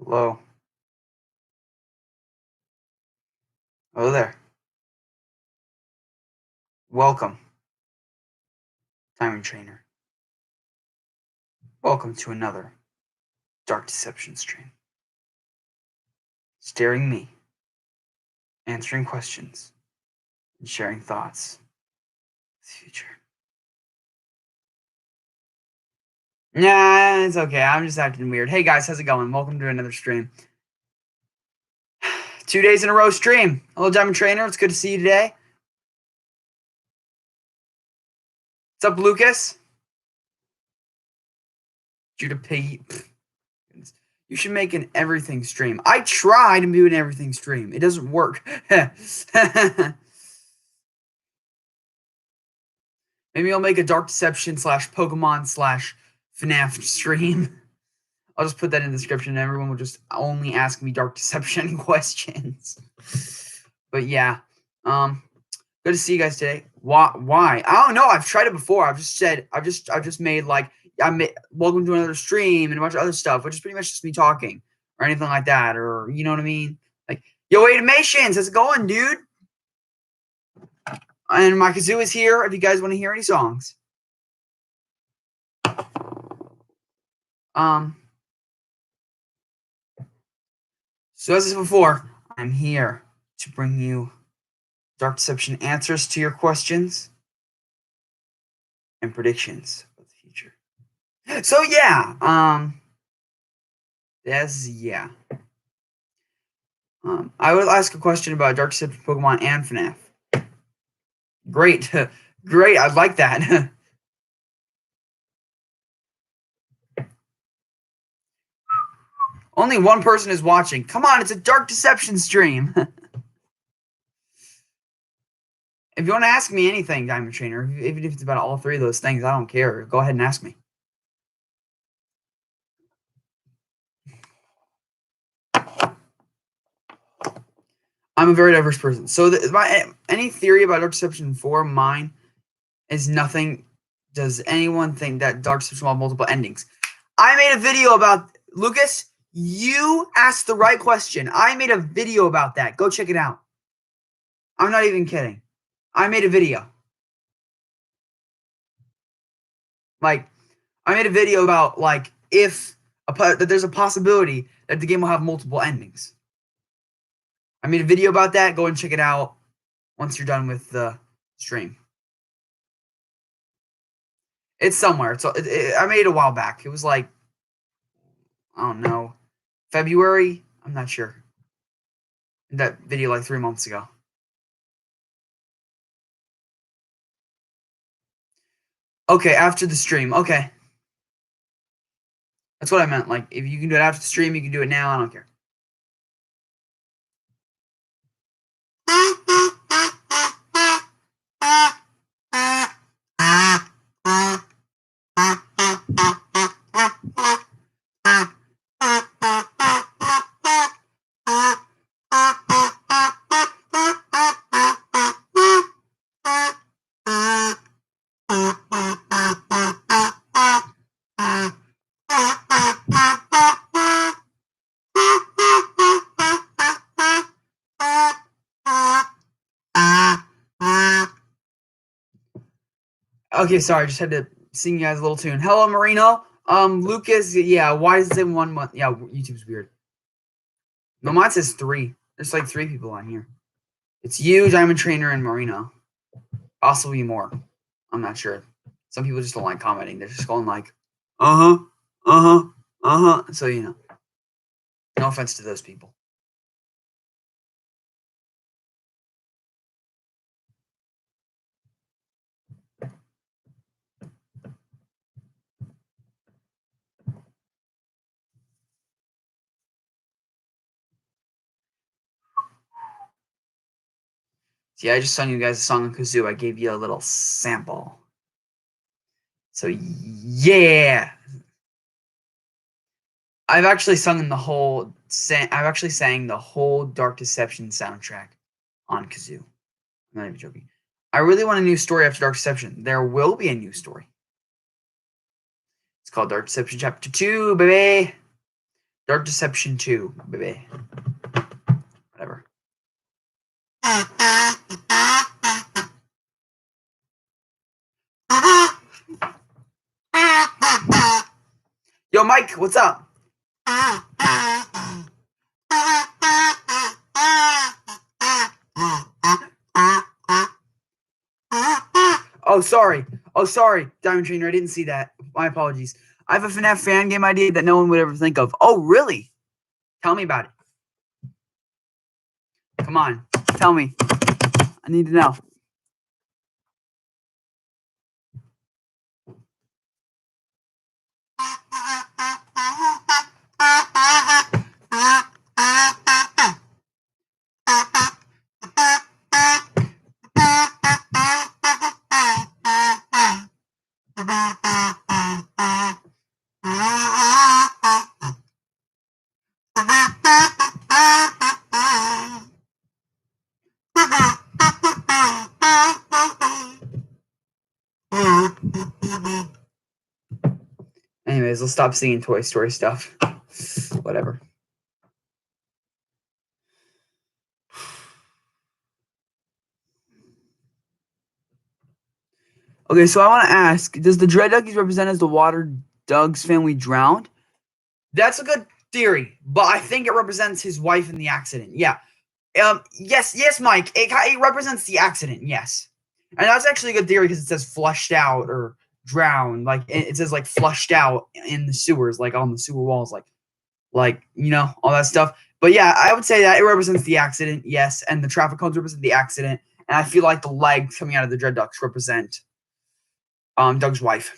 Hello. Hello there. Welcome, Diamond Trainer. Welcome to another Dark Deception stream. Staring me, answering questions, and sharing thoughts of the future. Nah, it's okay. I'm just acting weird. Hey guys, how's it going? Welcome to another stream. 2 days in a row stream. Hello, Diamond Trainer. It's good to see you today. What's up, Lucas? Judah Piggy. You should make an everything stream. I tried to do an everything stream. It doesn't work. Maybe I'll make a Dark Deception / Pokemon / FNAF stream. I'll just put that in the description and everyone will just only ask me Dark Deception questions. But yeah. Good to see you guys today. Why? I don't know. I've tried it before. I've just made like welcome to another stream and a bunch of other stuff, which is pretty much just me talking or anything like that, or you know what I mean? Like, yo, Animations, how's it going, dude? And my kazoo is here if you guys want to hear any songs. So as I said before, I'm here to bring you Dark Deception answers to your questions and predictions of the future. So yeah, I will ask a question about Dark Deception, Pokemon, and FNAF. Great, great. I'd like that. Only one person is watching. Come on, it's a Dark Deception stream. If you want to ask me anything, Diamond Trainer, even if it's about all three of those things, I don't care. Go ahead and ask me. I'm a very diverse person. So any theory about Dark Deception 4, mine is nothing. Does anyone think that Dark Deception will have multiple endings? I made a video about Lucas. You asked the right question. I made a video about that. Go check it out. I'm not even kidding. I made a video. Like, I made a video about like if that there's a possibility that the game will have multiple endings. I made a video about that. Go and check it out once you're done with the stream. It's somewhere. I made it a while back. It was like, I don't know, February? I'm not sure. That video like 3 months ago. Okay, after the stream. Okay. That's what I meant. Like, if you can do it after the stream, you can do it now. I don't care. Okay, sorry, I just had to sing you guys a little tune. Hello, Marino. Lucas, yeah, why is it 1 month? Yeah, YouTube's weird. No, mine says 3. There's like 3 people on here. It's you, Diamond Trainer, and Marino. Possibly more. I'm not sure. Some people just don't like commenting. They're just going like, So, you know. No offense to those people. See, I just sung you guys a song on kazoo. I gave you a little sample. So, yeah. I've actually sung the whole. I've actually sang the whole Dark Deception soundtrack on kazoo. I'm not even joking. I really want a new story after Dark Deception. There will be a new story. It's called Dark Deception Chapter 2, baby. Dark Deception 2, baby. Whatever. Yo, Mike, what's up? Oh, sorry. Oh, sorry, Diamond Trainer. I didn't see that. My apologies. I have a FNAF fan game idea that no one would ever think of. Oh, really? Tell me about it. Come on. Tell me. I need to know. Anyways, let's stop singing Toy Story stuff. Whatever. Okay, so I want to ask, does the Dread Duggies represent as the water Doug's family drowned? That's a good theory, but I think it represents his wife in the accident. Yeah. Yes, Mike. It represents the accident, yes. And that's actually a good theory because it says flushed out or drowned. Like, it says, like, flushed out in the sewers, like, on the sewer walls, like, you know, all that stuff. But yeah, I would say that it represents the accident, yes, and the traffic cones represent the accident, and I feel like the legs coming out of the Dread Ducks represent Doug's wife.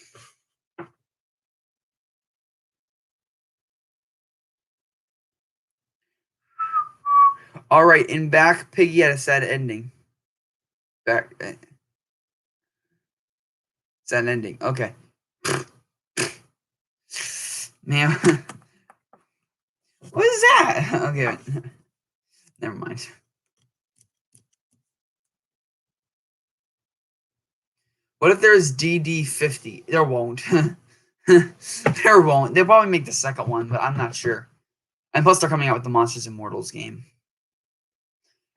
All right, in back, Piggy had a sad ending. Back, sad ending. Okay, man, what is that? Okay, never mind. What if there's DD50? There won't. There won't. They'll probably make the second one, but I'm not sure. And plus, they're coming out with the Monsters Immortals game.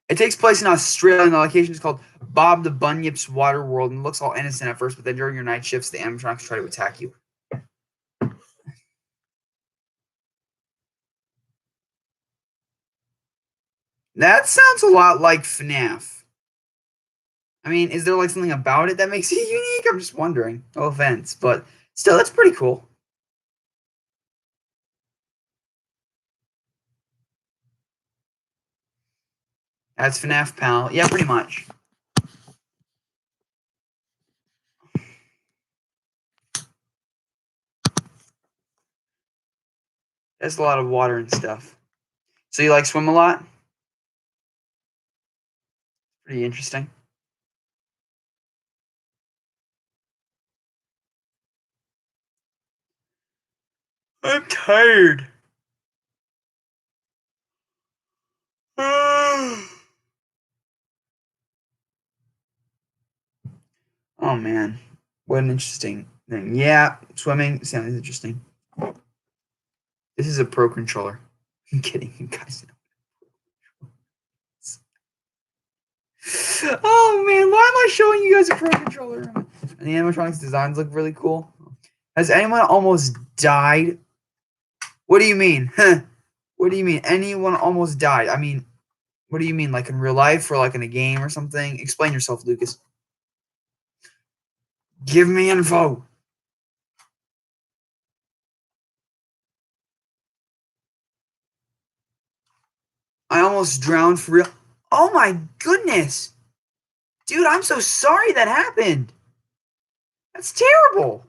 It takes place in Australia, and the location is called Bob the Bunyip's Water World, and it looks all innocent at first, but then during your night shifts, the animatronics try to attack you. That sounds a lot like FNAF. I mean, is there like something about it that makes it unique? I'm just wondering. No offense, but still, that's pretty cool. That's FNAF, pal. Yeah, pretty much. There's a lot of water and stuff. So you like swim a lot? Pretty interesting. I'm tired. Oh man, what an interesting thing. Yeah, swimming sounds interesting. This is a Pro Controller. I'm kidding, you guys. Oh man, why am I showing you guys a Pro Controller? And the animatronics designs look really cool. Has anyone almost died? What do you mean? What do you mean? Anyone almost died? I mean, what do you mean? Like in real life or like in a game or something? Explain yourself, Lucas. Give me info. I almost drowned for real. Oh my goodness. Dude, I'm so sorry that happened. That's terrible.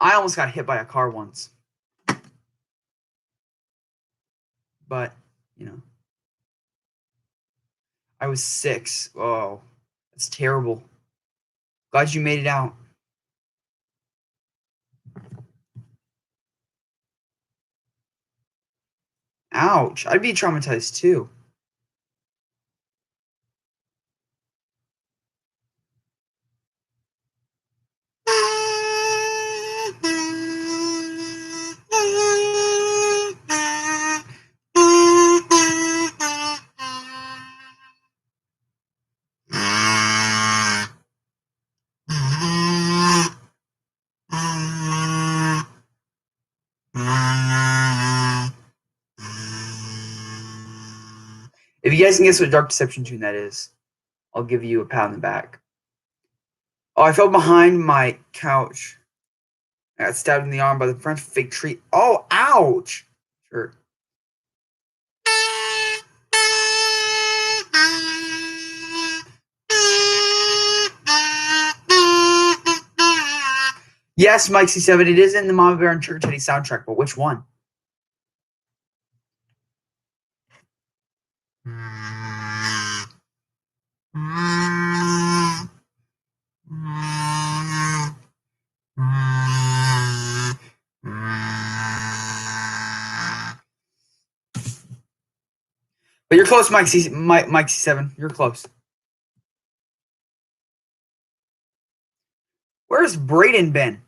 I almost got hit by a car once. But, you know, I was 6. Oh, that's terrible. Glad you made it out. Ouch. I'd be traumatized too. If you guys can guess what Dark Deception tune that is, I'll give you a pat on the back. Oh, I fell behind my couch. I got stabbed in the arm by the French fig tree. Oh, ouch! Sure. Yes, Mike C7, it is in the Mama Bear and Sugar Teddy soundtrack, but which one? But you're close, Mike C7. You're close. Where's Brayden been?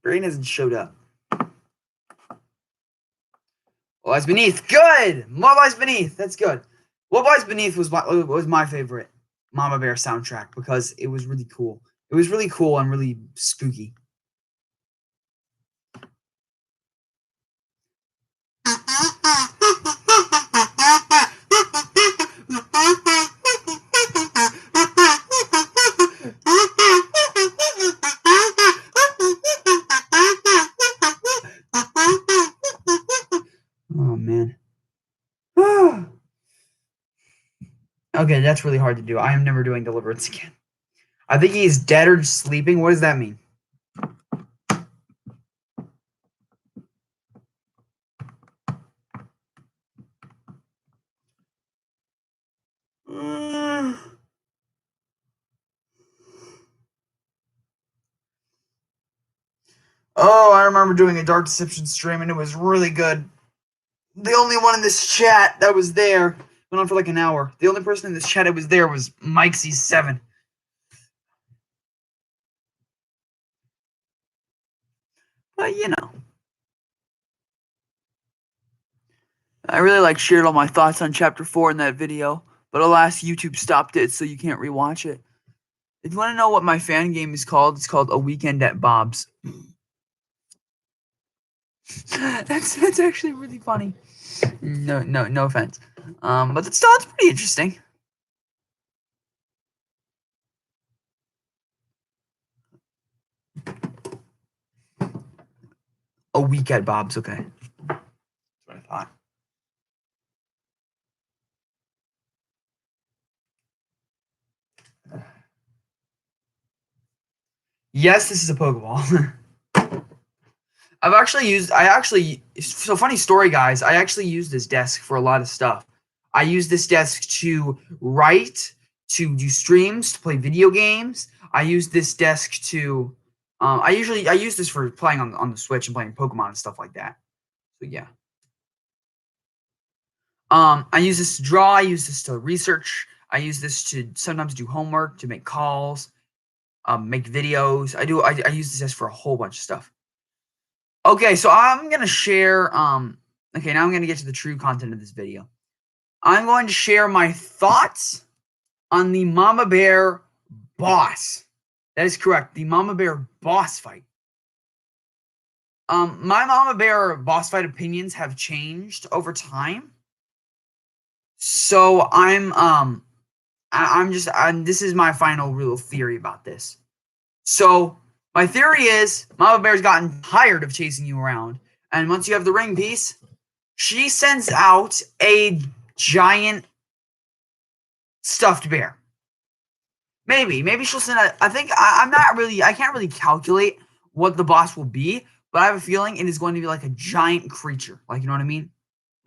Brayden hasn't showed up. What Lies Beneath. Good! What Lies Beneath. That's good. What Lies Beneath was my favorite Mama Bear soundtrack because it was really cool. It was really cool and really spooky. Oh, man. Okay, that's really hard to do. I am never doing Deliverance again. I think he's dead or sleeping. What does that mean? Oh, I remember doing a Dark Deception stream, and it was really good. The only one in this chat that was there went on for like an hour. The only person in this chat that was there was Mike C7. But, you know. I really shared all my thoughts on Chapter 4 in that video, but alas, YouTube stopped it, so you can't rewatch it. If you want to know what my fan game is called, it's called A Weekend at Bob's. That's actually really funny. No offense. But it's pretty interesting. A Week at Bob's, okay. That's what I thought. Yes, this is a Pokeball. So funny story, guys. I actually use this desk for a lot of stuff. I use this desk to write, to do streams, to play video games. I use this desk to, I use this for playing on the Switch and playing Pokemon and stuff like that. So yeah. I use this to draw. I use this to research. I use this to sometimes do homework, to make calls, make videos. I use this desk for a whole bunch of stuff. Okay, so I'm going to share, okay, now I'm going to get to the true content of this video. I'm going to share my thoughts on the Mama Bear boss. That is correct, the Mama Bear boss fight. My Mama Bear boss fight opinions have changed over time. So this is my final real theory about this. So my theory is Mama Bear's gotten tired of chasing you around. And once you have the ring piece, she sends out a giant stuffed bear. Maybe she'll send out, I can't really calculate what the boss will be, but I have a feeling it is going to be like a giant creature. Like, you know what I mean?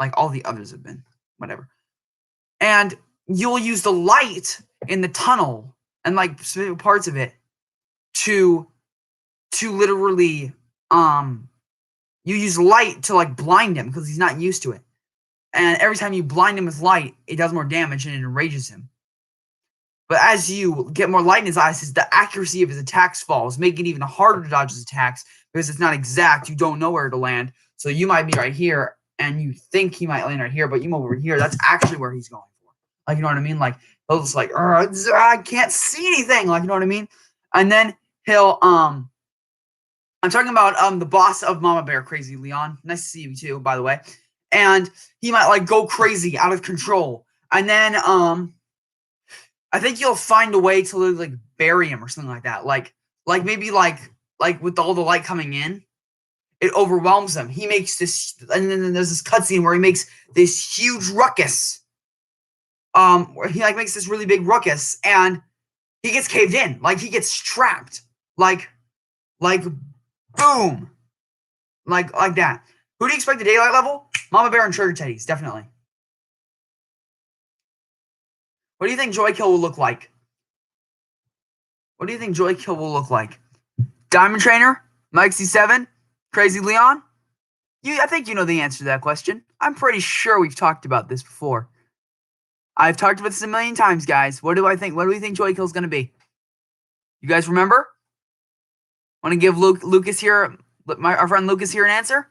Like all the others have been. Whatever. And you'll use the light in the tunnel and like specific parts of it to literally you use light to like blind him because he's not used to it. And every time you blind him with light, it does more damage and it enrages him. But as you get more light in his eyes, the accuracy of his attacks falls, making it even harder to dodge his attacks because it's not exact. You don't know where to land. So you might be right here and you think he might land right here, but you move over here. That's actually where he's going for. Like, you know what I mean? Like, he'll just like, I can't see anything. Like, you know what I mean? And then he'll, I'm talking about the boss of Mama Bear, Crazy Leon. Nice to see you too, by the way. and he might like go crazy, out of control, and then I think you'll find a way to like bury him or something like that. Like maybe like with all the light coming in, it overwhelms him. He makes this, and then there's this cutscene where he makes this huge ruckus. Where he like makes this really big ruckus, and he gets caved in. Like he gets trapped. Like boom. Like that. Who do you expect the daylight level? Mama Bear and Trigger Teddies, definitely. What do you think Joy Kill will look like? What do you think Joy Kill will look like? Diamond Trainer? Mike C7? Crazy Leon? I think you know the answer to that question. I'm pretty sure we've talked about this before. I've talked about this a million times, guys. What do I think? What do we think Joy Kill is going to be? You guys remember? Want to give Lucas here, our friend Lucas here, an answer?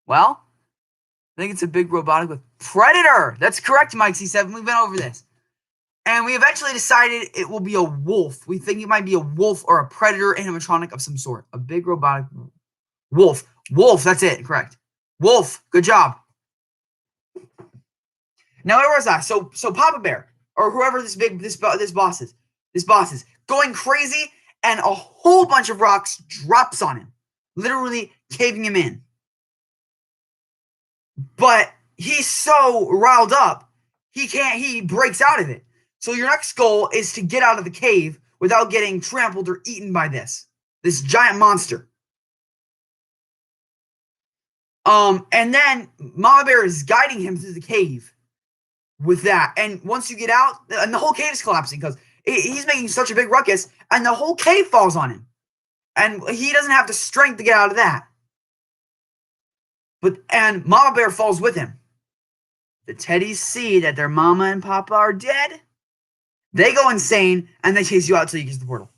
Well, I think it's a big robotic with Predator. That's correct, Mike C7. We've been over this. And we eventually decided it will be a wolf. We think it might be a wolf or a Predator animatronic of some sort. A big robotic wolf. Wolf, that's it. Correct. Wolf. Good job. Now, where was I? So Papa Bear, or whoever this boss is going crazy, and a whole bunch of rocks drops on him, literally caving him in. But he's so riled up, he breaks out of it. So your next goal is to get out of the cave without getting trampled or eaten by this giant monster. And then Mama Bear is guiding him through the cave with that. And once you get out, and the whole cave is collapsing because he's making such a big ruckus, and the whole cave falls on him. And he doesn't have the strength to get out of that. And Mama Bear falls with him. The Teddies see that their mama and papa are dead. They go insane, and they chase you out till you get to the portal.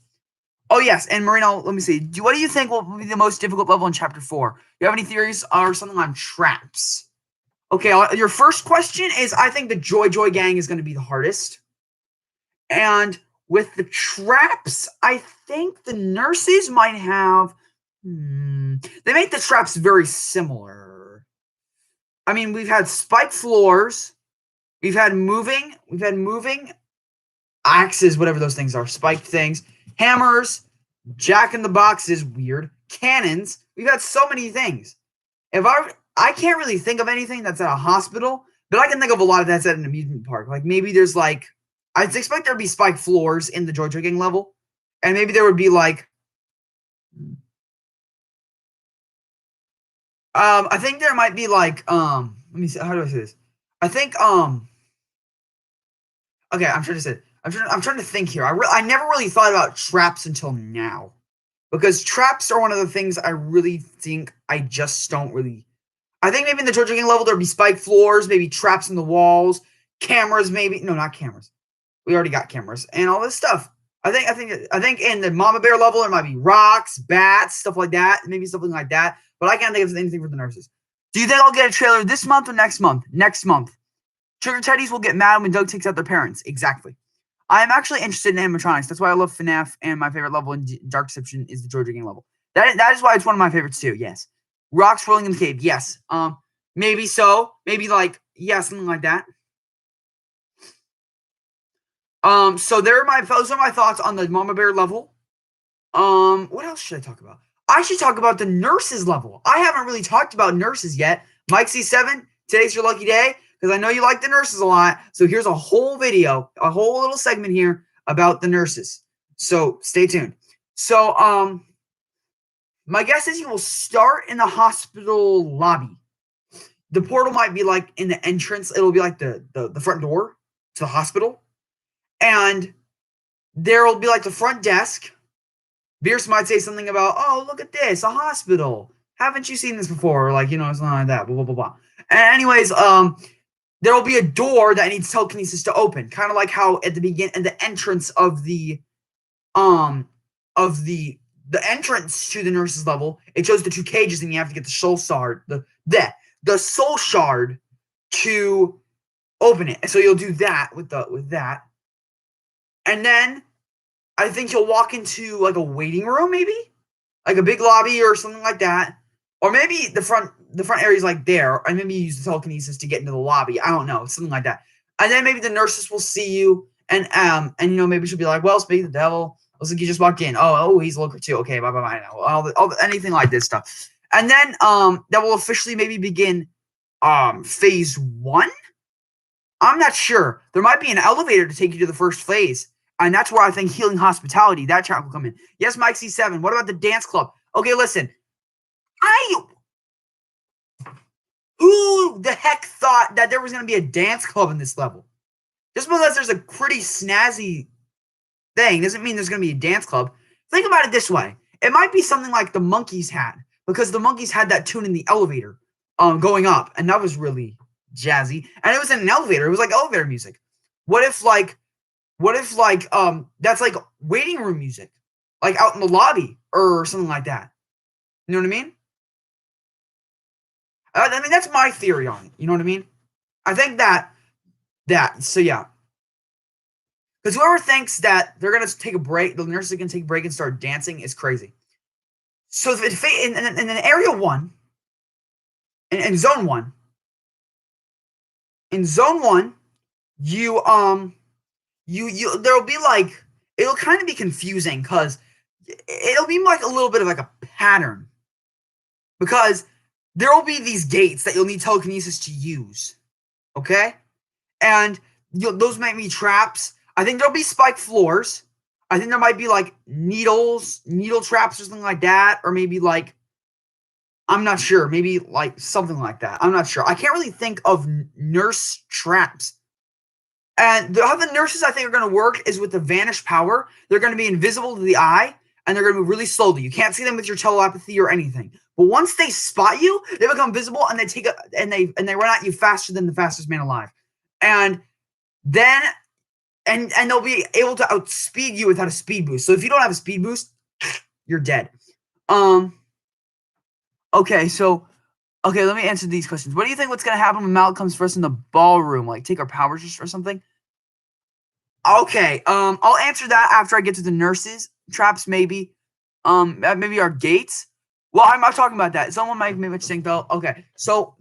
Oh, yes, and Marino, let me see. What do you think will be the most difficult level in Chapter 4? You have any theories or something on traps? Okay, your first question is, I think the Joy Gang is going to be the hardest. And with the traps, I think the nurses might have... They make the traps very similar. I mean, we've had spiked floors. We've had moving axes, whatever those things are, spiked things, hammers, jack-in-the-boxes, weird, cannons. We've had so many things. I can't really think of anything that's at a hospital, but I can think of a lot of that's at an amusement park. Like maybe there's like, I'd expect there to be spiked floors in the Joy Gang level, and maybe there would be like, I think there might be like, let me see, how do I say this? I think, okay, I'm trying to say it. I'm trying to think here. I never really thought about traps until now, because traps are one of the things I really think I just don't really. I think maybe in the Joy Gang level there'd be spiked floors, maybe traps in the walls, cameras, maybe no, not cameras. We already got cameras and all this stuff. I think in the Mama Bear level there might be rocks, bats, stuff like that, maybe something like that. But I can't think of anything for the nurses. Do you think I'll get a trailer this month or next month? Next month. Trigger Teddies will get mad when Doug takes out their parents. Exactly. I am actually interested in animatronics. That's why I love FNAF, and my favorite level in Dark Deception is the Joy Gang level. That is why it's one of my favorites too. Yes. Rocks rolling in the cave. Yes. Maybe so. Maybe like something like that. So those are my thoughts on the Mama Bear level. What else should I talk about? I should talk about the nurses level. I haven't really talked about nurses yet. Mike C7, today's your lucky day, because I know you like the nurses a lot. So here's a whole video, a whole little segment here about the nurses. So stay tuned. So, my guess is you will start in the hospital lobby. The portal might be like in the entrance. It'll be like the front door to the hospital. And there will be like the front desk. Bierce might say something about, oh, look at this, a hospital. Haven't you seen this before? Or like, something like that, blah, blah, blah, blah. And anyways, there will be a door that needs telekinesis to open. Kind of like how at the beginning, at the entrance of the entrance to the nurses level, it shows the two cages and you have to get the soul shard, the soul shard to open it. So you'll do that with that. And then I think you'll walk into like a waiting room, maybe? like a big lobby or something like that, or maybe the front area is like there, and maybe you use the telekinesis to get into the lobby. I don't know, something like that. And then maybe the nurses will see you, and maybe she'll be like, "Well, speak of the devil." Looks like you just walked in. Oh, he's a looker too. Okay, bye. Anything like this stuff, and then that will officially maybe begin phase 1. I'm not sure. There might be an elevator to take you to the first phase. And that's where I think healing hospitality, that track will come in. Yes, Mike C7. What about the dance club? Okay, listen. Who the heck thought that there was going to be a dance club in this level? Just because there's a pretty snazzy thing doesn't mean there's going to be a dance club. Think about it this way. It might be something like the Monkees had, because the Monkees had that tune in the elevator going up, and that was really jazzy. And it was in an elevator. It was like elevator music. What if that's like waiting room music, like out in the lobby or something like that? You know what I mean? I mean, that's my theory on it. You know what I mean? I think so yeah. Because whoever thinks that they're going to take a break, the nurses are going to take a break and start dancing is crazy. So if in area 1, in zone 1, you there'll be like, it'll kind of be confusing because it'll be like a little bit of like a pattern, because there will be these gates that you'll need telekinesis to use, okay? And those might be traps. I think there'll be spiked floors. I think there might be like needle traps or something like that, or maybe like, I'm not sure, maybe like something like that. I'm not sure. I can't really think of nurse traps. And how the nurses, I think, are going to work is with the vanish power. They're going to be invisible to the eye, and they're going to move really slowly. You can't see them with your telepathy or anything. But once they spot you, they become visible, and they run at you faster than the fastest man alive. And then and they'll be able to outspeed you without a speed boost. So if you don't have a speed boost, you're dead. Okay, let me answer these questions. What do you think what's going to happen when Mal comes first in the ballroom? Like, take our powers or something? Okay, I'll answer that after I get to the nurses. Traps, maybe. Maybe our gates. Well, I'm not talking about that. Someone might maybe think, though. Okay, so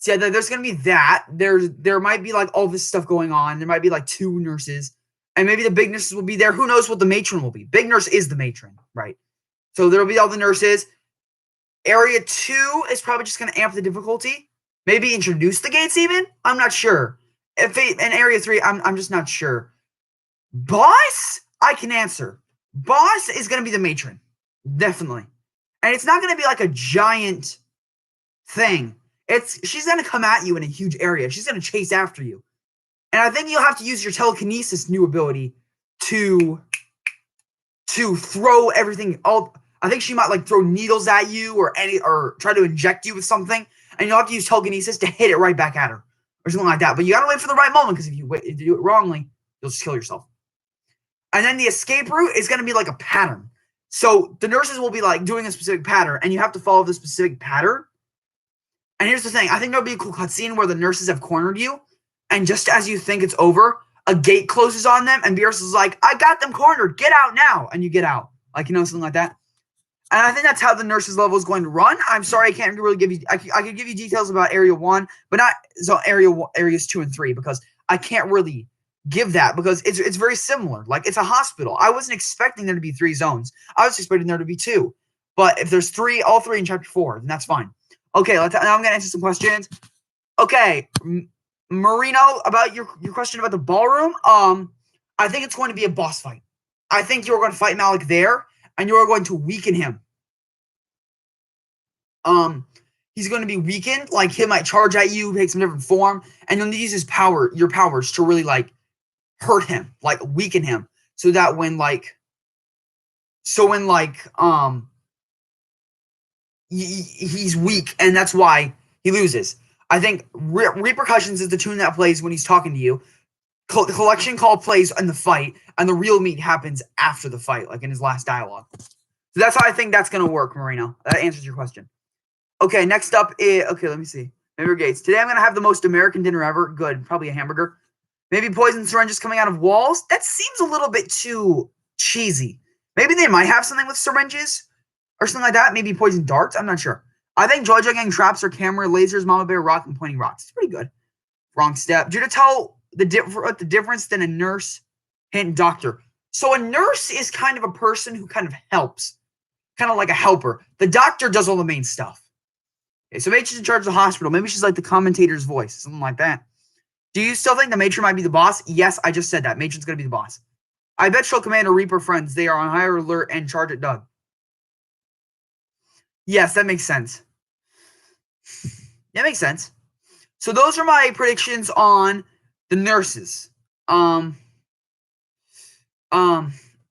yeah, there's going to be that. There might be, like, all this stuff going on. There might be, like, 2 nurses. And maybe the big nurses will be there. Who knows what the matron will be? Big nurse is the matron, right? So there'll be all the nurses. Area 2 is probably just going to amp the difficulty. Maybe introduce the gates even? I'm not sure. In Area 3, I'm just not sure. Boss? I can answer. Boss is going to be the matron. Definitely. And it's not going to be like a giant thing. She's going to come at you in a huge area. She's going to chase after you. And I think you'll have to use your telekinesis new ability to throw everything. I think she might like throw needles at you or try to inject you with something. And you'll have to use telekinesis to hit it right back at her or something like that. But you got to wait for the right moment, because if you do it wrongly, you'll just kill yourself. And then the escape route is going to be like a pattern. So the nurses will be like doing a specific pattern, and you have to follow the specific pattern. And here's the thing. I think there'll be a cool cutscene where the nurses have cornered you, and just as you think it's over, a gate closes on them, and Beerus is like, I got them cornered. Get out now. And you get out. Like, something like that. And I think that's how the nurses level is going to run. I'm sorry, I can't really give you. I could give you details about Area 1, but not areas 2 and 3, because I can't really give that, because it's very similar. Like, it's a hospital. I wasn't expecting there to be 3 zones. I was expecting there to be 2. But if there's all 3 in Chapter 4, then that's fine. Okay, now I'm going to answer some questions. Okay, Marino, about your question about the ballroom. I think it's going to be a boss fight. I think you're going to fight Malik there, and you are going to weaken him. He's going to be weakened. Like, he might charge at you, take some different form, and you'll need to use your powers to really like hurt him, like weaken him, so that when he's weak, and that's why he loses. I think Repercussions is the tune that plays when he's talking to you. The collection call plays in the fight, and the real meat happens after the fight, like in his last dialogue. So that's how I think that's going to work, Marino. That answers your question. Okay, next up is... Okay, let me see. Member Gates. Today I'm going to have the most American dinner ever. Good. Probably a hamburger. Maybe poison syringes coming out of walls. That seems a little bit too cheesy. Maybe they might have something with syringes or something like that. Maybe poison darts. I'm not sure. I think Joy Joy Gang traps are camera, lasers, Mama Bear, rock, and pointing rocks. It's pretty good. Wrong step. Do you tell the difference than a nurse, hint, doctor? So a nurse is kind of a person who kind of helps, kind of like a helper. The doctor does all the main stuff. Okay, so maybe she's in charge of the hospital. Maybe she's like the commentator's voice, something like that. Do you still think the matron might be the boss? Yes, I just said that. Matron's going to be the boss. I bet she'll command her Reaper friends. They are on higher alert and charge at Doug. Yes, that makes sense. That makes sense. So those are my predictions on the nurses.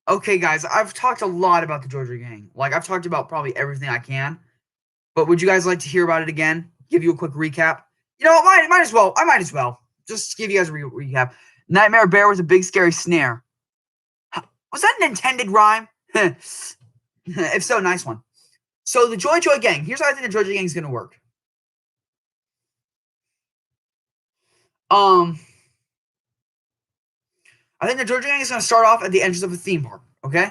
Okay, guys, I've talked a lot about the Joy Joy Gang. Like, I've talked about probably everything I can. But would you guys like to hear about it again? Give you a quick recap? You know what? Might as well. I might as well. Just give you guys a recap. Nightmare Bear was a big, scary snare. Was that an intended rhyme? If so, nice one. So the Joy Joy Gang. Here's how I think the Joy Joy Gang is going to work. I think the Joy Joy Gang is going to start off at the entrance of a theme park, okay?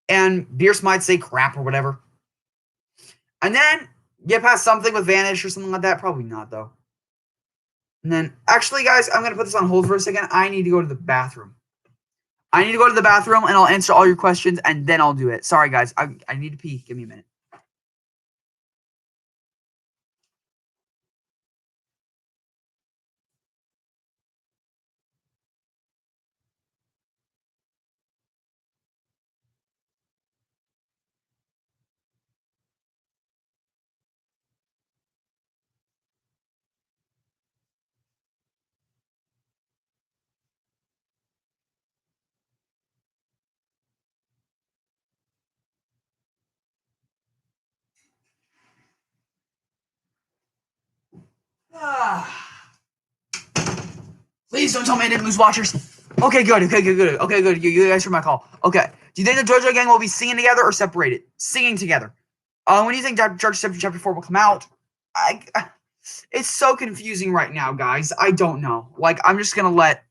And Bierce might say crap or whatever. And then get past something with Vanish or something like that. Probably not, though. And then, actually, guys, I'm going to put this on hold for a second. I need to go to the bathroom. And I'll answer all your questions, and then I'll do it. Sorry, guys. I need to pee. Give me a minute. Please don't tell me I didn't lose watchers. Okay, good. You answered my call. Okay. Do you think the Joy Joy Gang will be singing together or separated? Singing together. When do you think Dark Deception Chapter 4 will come out? It's so confusing right now, guys. I don't know. Like, I'm just gonna let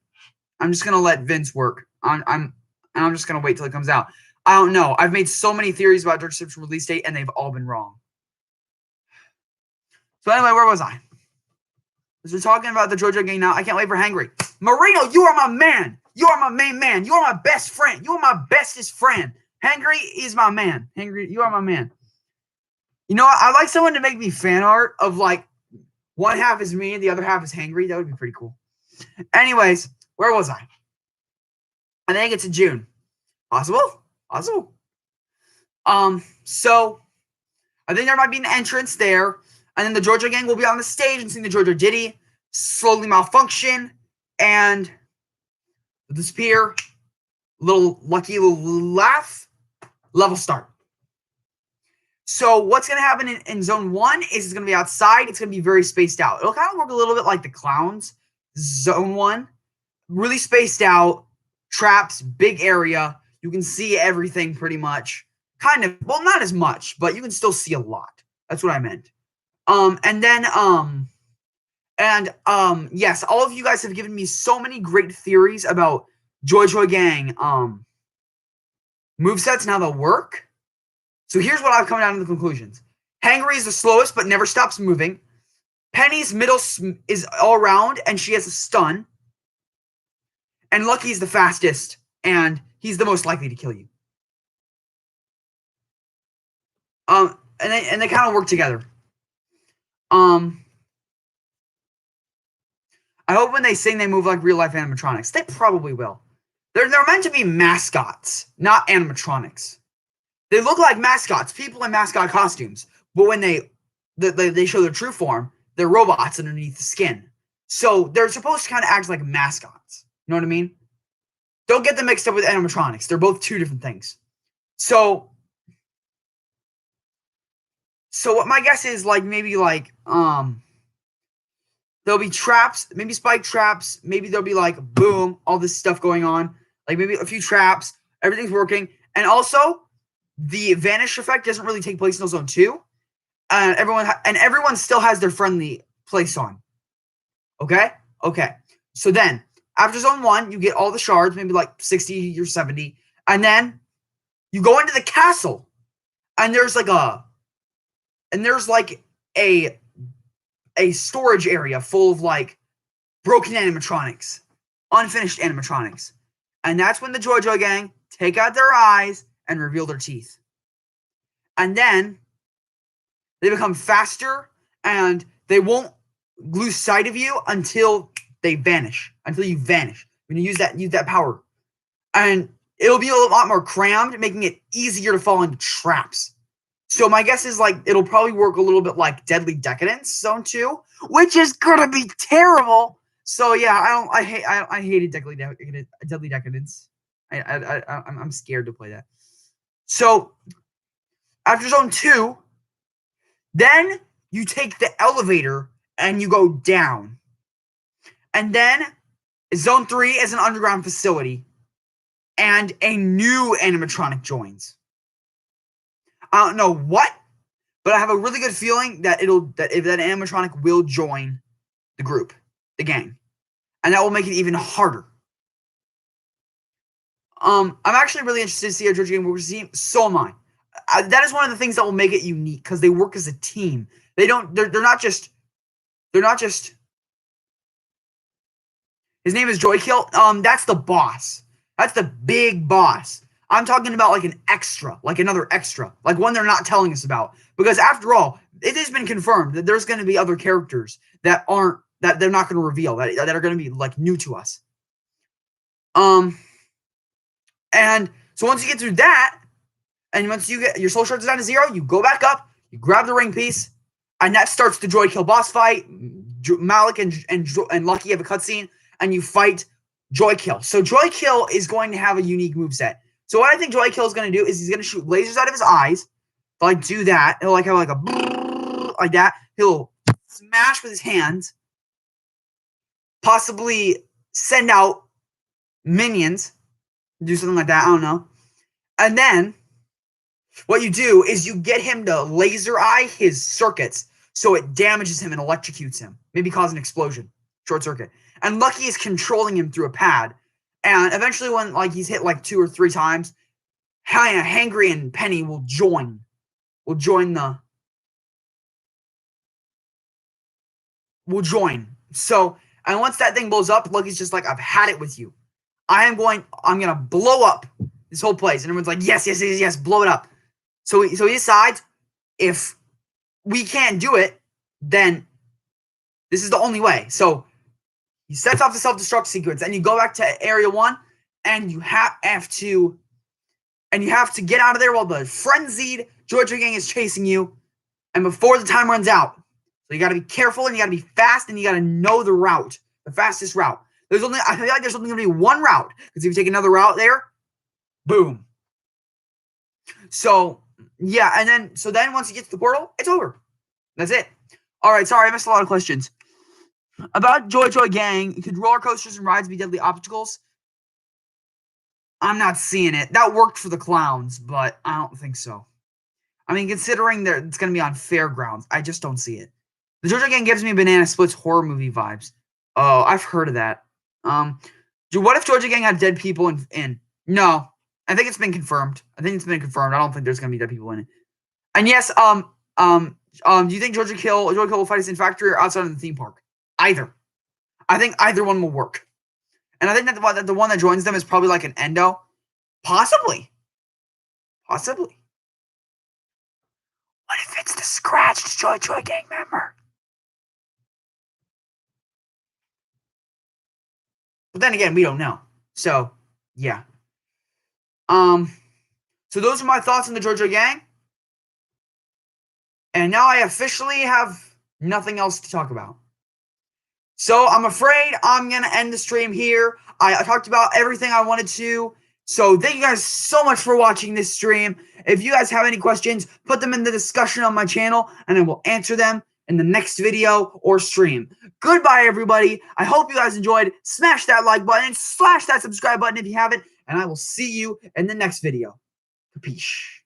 Vince work. I'm just gonna wait till it comes out. I don't know. I've made so many theories about Dark Deception release date, and they've all been wrong. So anyway, where was I? As we're talking about the Joy Joy Gang now, I can't wait for Hangry. Marino, you are my man. You are my main man. You are my best friend. You are my bestest friend. Hangry is my man. Hangry, you are my man. You know what? I'd like someone to make me fan art of like one half is me and the other half is Hangry. That would be pretty cool. Anyways, where was I? I think it's in June. Possible. So I think there might be an entrance there. And then the Joy Joy Gang will be on the stage and sing the Joy Joy Ditty, slowly malfunction, and disappear. Little lucky little laugh, level start. So what's going to happen in Zone 1 is it's going to be outside. It's going to be very spaced out. It'll kind of work a little bit like the Clowns. Zone 1, really spaced out, traps, big area. You can see everything pretty much. Kind of, well, not as much, but you can still see a lot. That's what I meant. Yes, all of you guys have given me so many great theories about Joy Joy Gang movesets and how they'll work. So here's what I've come down to the conclusions. Hangry is the slowest, but never stops moving. Penny's middle is all around, and she has a stun. And Lucky's the fastest, and he's the most likely to kill you. And they kind of work together. I hope when they sing, they move like real life animatronics. They probably will. They're meant to be mascots, not animatronics. They look like mascots, people in mascot costumes. But when they show their true form, they're robots underneath the skin. So they're supposed to kind of act like mascots. You know what I mean? Don't get them mixed up with animatronics. They're both two different things. So what my guess is, like, maybe like there'll be traps, maybe spike traps, maybe there'll be like boom, all this stuff going on, like maybe a few traps, everything's working. And also the vanish effect doesn't really take place in Zone 2. Everyone still has their friendly place on. Okay. So then after Zone 1, you get all the shards, maybe like 60 or 70, and then You go into the castle, and there's like a storage area full of like broken animatronics, unfinished animatronics. And that's when the JoJo gang take out their eyes and reveal their teeth. And then they become faster and they won't lose sight of you until they vanish, until you vanish. When you use that power. And it'll be a lot more crammed, making it easier to fall into traps. So my guess is like it'll probably work a little bit like Deadly Decadence Zone 2, which is gonna be terrible. So yeah, I hated Deadly Decadence. I'm scared to play that. So after Zone 2, then you take the elevator and you go down. And then Zone 3 is an underground facility. And a new animatronic joins. I don't know what, but I have a really good feeling that that animatronic will join the group, the gang. And that will make it even harder. I'm actually really interested to see how JoJo gang works as a team. So am I. That is one of the things that will make it unique because they work as a team. They're not just. His name is Joykill. That's the boss. That's the big boss. I'm talking about like an extra, like another extra, like one they're not telling us about. Because after all, it has been confirmed that there's going to be other characters that they're not going to reveal, that are going to be like new to us. And so once you get through that, and once you get your soul shards down to 0, you go back up, you grab the ring piece, and that starts the Joykill boss fight. Malik and Lucky have a cutscene, and you fight Joykill. So Joykill is going to have a unique moveset. So what I think Joykill is going to do is he's going to shoot lasers out of his eyes. Like do that. He'll like have like a like that. He'll smash with his hands. Possibly send out minions. Do something like that. I don't know. And then what you do is you get him to laser eye his circuits so it damages him and electrocutes him. Maybe cause an explosion. Short circuit. And Lucky is controlling him through a pad. And eventually when like he's hit like 2 or 3 times, Hangry and Penny will join. Will join. So, and once that thing blows up, Lucky's just like, I've had it with you. I'm gonna blow up this whole place. And everyone's like, yes, blow it up. So he decides, if we can't do it, then this is the only way. So he sets off the self-destruct sequence, and you go back to Area 1, and you have to get out of there while the frenzied JoJo gang is chasing you, and before the time runs out. So you got to be careful, and you got to be fast, and you got to know the route, the fastest route. I feel like there's only going to be one route, because if you take another route there, boom. So yeah, and then once you get to the portal, it's over. That's it. All right, sorry, I missed a lot of questions. About JoJo gang, could roller coasters and rides be deadly obstacles? I'm not seeing it. That worked for the clowns, but I don't think so. I mean, considering that it's going to be on fairgrounds, I just don't see it. The JoJo gang gives me Banana Split's horror movie vibes. Oh, I've heard of that. What if JoJo gang had dead people in? No, I think it's been confirmed. I don't think there's going to be dead people in it. And yes, do you think Joykill will fight us in factory or outside of the theme park? Either. I think either one will work. And I think that the one that joins them is probably like an endo. Possibly. What if it's the scratched JoJo gang member? But then again, we don't know. So, yeah. So those are my thoughts on the JoJo gang. And now I officially have nothing else to talk about. So I'm afraid I'm going to end the stream here. I talked about everything I wanted to. So thank you guys so much for watching this stream. If you guys have any questions, put them in the discussion on my channel, and I will answer them in the next video or stream. Goodbye, everybody. I hope you guys enjoyed. Smash that like button, slash that subscribe button if you haven't, and I will see you in the next video. Capiche?